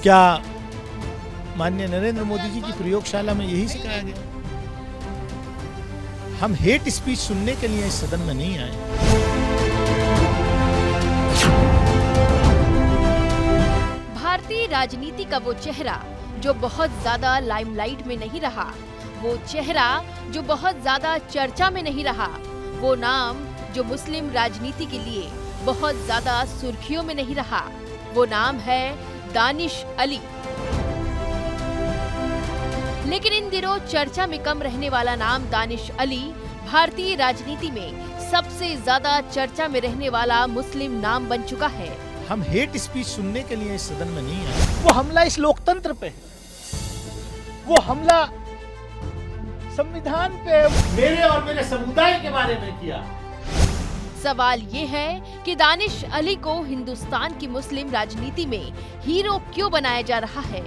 क्या माननीय नरेंद्र मोदी जी की प्रयोगशाला में यही सिखाया गया? हम हेट स्पीच सुनने के लिए इस सदन में नहीं आए। भारतीय राजनीति का वो चेहरा जो बहुत ज्यादा लाइमलाइट में नहीं रहा, वो चेहरा जो बहुत ज्यादा चर्चा में नहीं रहा, वो नाम जो मुस्लिम राजनीति के लिए बहुत ज्यादा सुर्खियों में नहीं रहा, वो नाम है दानिश अली। लेकिन इन दिनों चर्चा में कम रहने वाला नाम दानिश अली भारतीय राजनीति में सबसे ज्यादा चर्चा में रहने वाला मुस्लिम नाम बन चुका है। हम हेट स्पीच सुनने के लिए इस सदन में नहीं आए। वो हमला इस लोकतंत्र पे है, वो हमला संविधान पे मेरे और मेरे समुदाय के बारे में किया। सवाल ये है कि दानिश अली को हिंदुस्तान की मुस्लिम राजनीति में हीरो क्यों बनाया जा रहा है?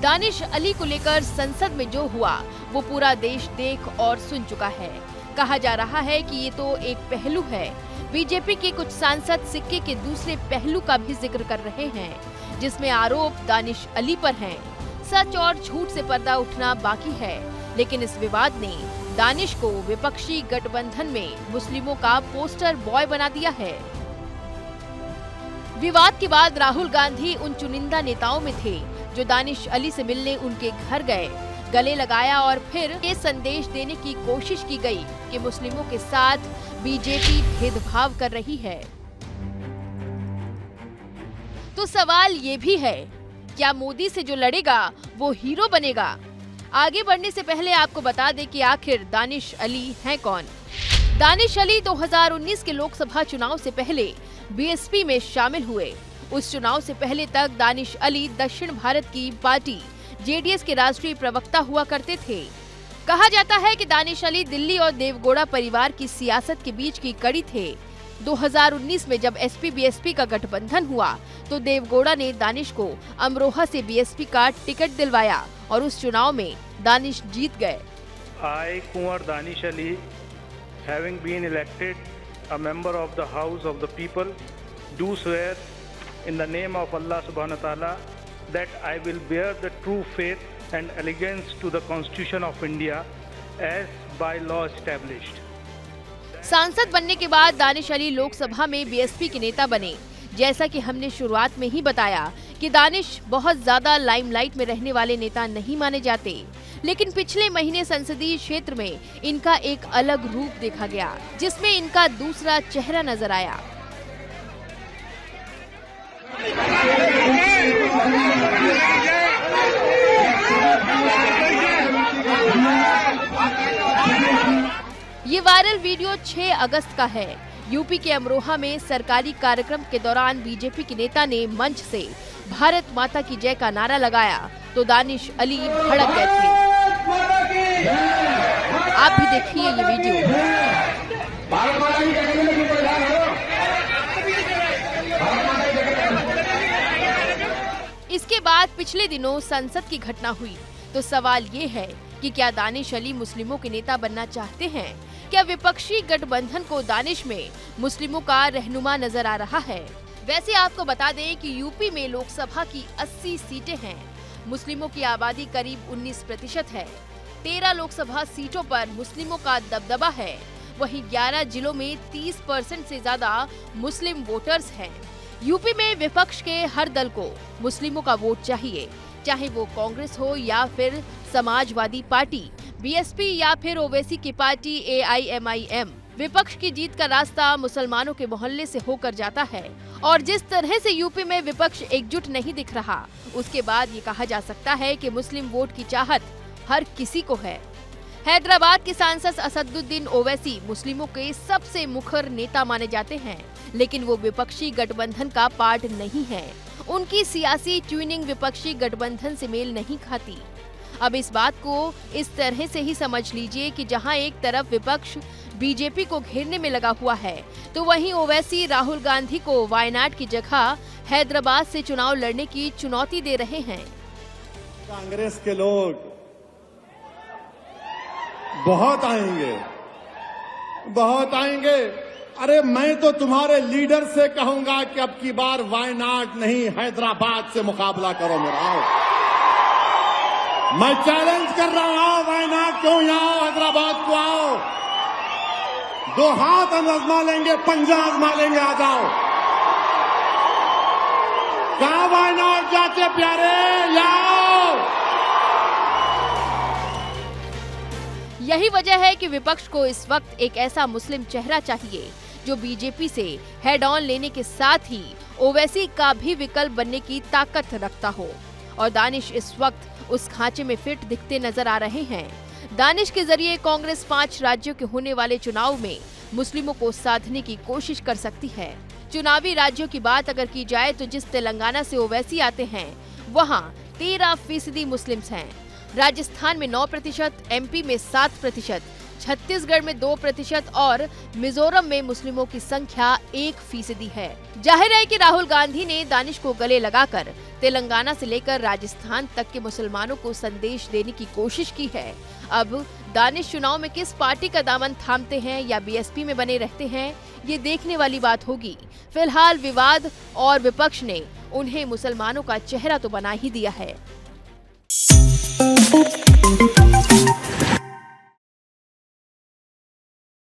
दानिश अली को लेकर संसद में जो हुआ वो पूरा देश देख और सुन चुका है। कहा जा रहा है कि ये तो एक पहलू है। बीजेपी के कुछ सांसद सिक्के के दूसरे पहलू का भी जिक्र कर रहे हैं, जिसमें आरोप दानिश अली पर हैं। सच और झूठ से पर्दा उठना बाकी है, लेकिन इस विवाद ने दानिश को विपक्षी गठबंधन में मुस्लिमों का पोस्टर बॉय बना दिया है। विवाद के बाद राहुल गांधी उन चुनिंदा नेताओं में थे जो दानिश अली से मिलने उनके घर गए, गले लगाया और फिर ये संदेश देने की कोशिश की गई कि मुस्लिमों के साथ बीजेपी भेदभाव कर रही है। तो सवाल ये भी है, क्या मोदी से जो लड़ेगा वो हीरो बनेगा? आगे बढ़ने से पहले आपको बता दें कि आखिर दानिश अली हैं कौन। दानिश अली 2019 के लोकसभा चुनाव से पहले बीएसपी में शामिल हुए। उस चुनाव से पहले तक दानिश अली दक्षिण भारत की पार्टी जेडीएस के राष्ट्रीय प्रवक्ता हुआ करते थे। कहा जाता है कि दानिश अली दिल्ली और देवगौड़ा परिवार की सियासत के बीच की कड़ी थे। 2019 में जब एसपी बीएसपी का गठबंधन हुआ तो देवगौड़ा ने दानिश को अमरोहा से बीएसपी का टिकट दिलवाया और उस चुनाव में दानिश जीत गए। I, Kunwar Danish Ali, having been elected a member of the House of the People, do swear in the name of Allah Subhanahu wa Taala that I will bear the true faith and allegiance to the Constitution of India as by law established. सांसद बनने के बाद दानिश अली लोकसभा में BSP के नेता बने। जैसा कि हमने शुरुआत में ही बताया कि दानिश बहुत ज्यादा लाइमलाइट में रहने वाले नेता नहीं माने जाते, लेकिन पिछले महीने संसदीय क्षेत्र में इनका एक अलग रूप देखा गया, जिसमें इनका दूसरा चेहरा नजर आया। ये वायरल वीडियो 6 अगस्त का है। यूपी के अमरोहा में सरकारी कार्यक्रम के दौरान बीजेपी के नेता ने मंच से भारत माता की जय का नारा लगाया तो दानिश अली भड़क गए थे। आप भी देखिए ये वीडियो। इसके बाद पिछले दिनों संसद की घटना हुई तो सवाल ये है कि क्या दानिश अली मुस्लिमों के नेता बनना चाहते हैं? क्या विपक्षी गठबंधन को दानिश में मुस्लिमों का रहनुमा नजर आ रहा है? वैसे आपको बता दें कि यूपी में लोकसभा की 80 सीटें हैं। मुस्लिमों की आबादी करीब 19% है। 13 लोकसभा सीटों पर मुस्लिमों का दबदबा है। वहीं 11 जिलों में 30% से ज्यादा मुस्लिम वोटर्स हैं। यूपी में विपक्ष के हर दल को मुस्लिमों का वोट चाहिए, चाहे वो कांग्रेस हो या फिर समाजवादी पार्टी, बीएसपी या फिर ओवैसी की पार्टी एआईएमआईएम। विपक्ष की जीत का रास्ता मुसलमानों के मोहल्ले से होकर जाता है और जिस तरह से यूपी में विपक्ष एकजुट नहीं दिख रहा, उसके बाद ये कहा जा सकता है कि मुस्लिम वोट की चाहत हर किसी को है। हैदराबाद के सांसद असदुद्दीन ओवैसी मुस्लिमों के सबसे मुखर नेता माने जाते हैं, लेकिन वो विपक्षी गठबंधन का पार्ट नहीं है। उनकी सियासी ट्यूनिंग विपक्षी गठबंधन से मेल नहीं खाती। अब इस बात को इस तरह से ही समझ लीजिए कि जहां एक तरफ विपक्ष बीजेपी को घेरने में लगा हुआ है, तो वहीं ओवैसी राहुल गांधी को वायनाड की जगह हैदराबाद से चुनाव लड़ने की चुनौती दे रहे हैं। कांग्रेस के लोग बहुत आएंगे, अरे मैं तो तुम्हारे लीडर से कहूंगा कि अब की बार वायनाड नहीं हैदराबाद से मुकाबला करो मेरा। आओ, मैं चैलेंज कर रहा हूं, वायनाड क्यों आओ, हैदराबाद को आओ, 2 हाथ हम आजमा लेंगे, पंजा आजमा लेंगे, आ जाओ। कहां वायनाड जाते प्यारे, आओ। यही वजह है कि विपक्ष को इस वक्त एक ऐसा मुस्लिम चेहरा चाहिए जो बीजेपी से हेड ऑन लेने के साथ ही ओवैसी का भी विकल्प बनने की ताकत रखता हो, और दानिश इस वक्त उस खांचे में फिट दिखते नजर आ रहे हैं। दानिश के जरिए कांग्रेस 5 राज्यों के होने वाले चुनाव में मुस्लिमों को साधने की कोशिश कर सकती है। चुनावी राज्यों की बात अगर की जाए तो जिस तेलंगाना से ओवैसी आते हैं वहाँ 13% मुस्लिम्स हैं, राजस्थान में 9%, एमपी में 7%, छत्तीसगढ़ में 2% और मिजोरम में मुस्लिमों की संख्या 1% है। जाहिर है कि राहुल गांधी ने दानिश को गले लगाकर तेलंगाना से लेकर राजस्थान तक के मुसलमानों को संदेश देने की कोशिश की है। अब दानिश चुनाव में किस पार्टी का दामन थामते हैं या बीएसपी में बने रहते हैं, ये देखने वाली बात होगी। फिलहाल विवाद और विपक्ष ने उन्हें मुसलमानों का चेहरा तो बना ही दिया है।